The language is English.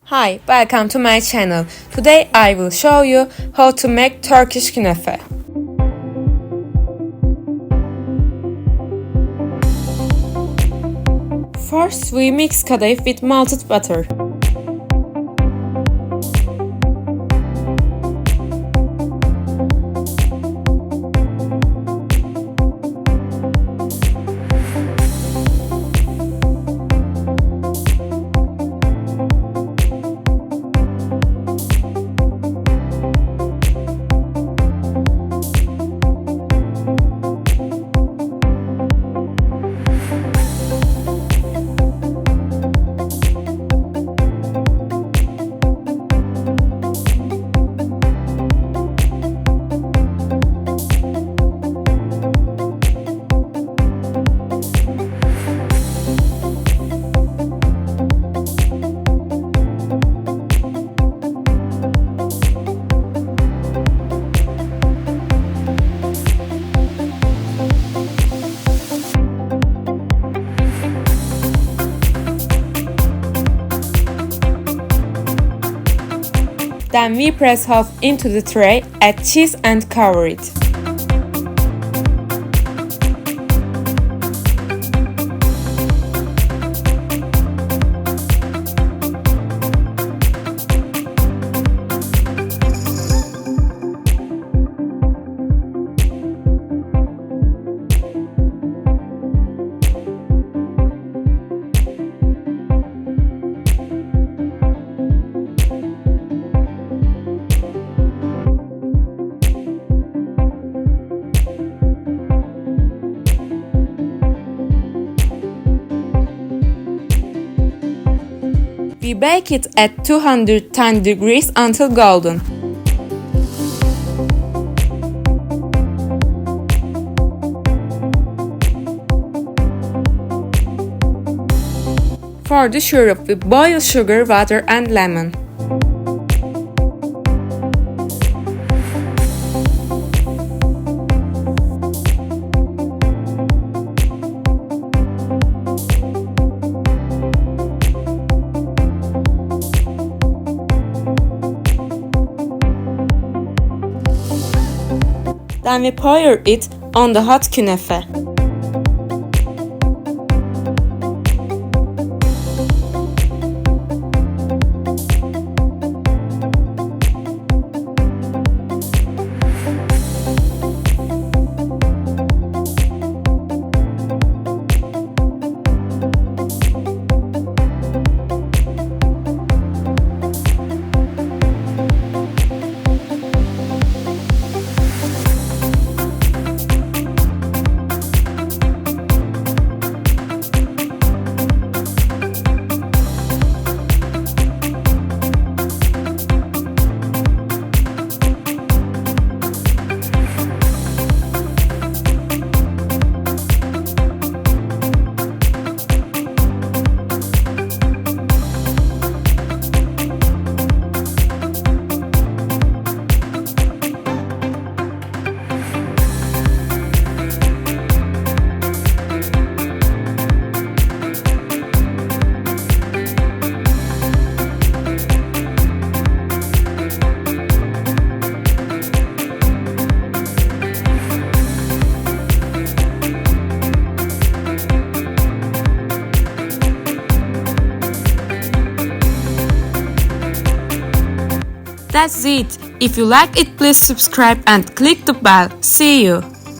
Hi, welcome to my channel. Today I will show you how to make Turkish künefe. First, we mix kadayıf with melted butter. Then we press half into the tray, add cheese and cover it. We bake it at 210 degrees until golden. For the syrup, we boil sugar, water and lemon. Then we pour it on the hot künefe. That's it. If you like it, please subscribe and click the bell. See you.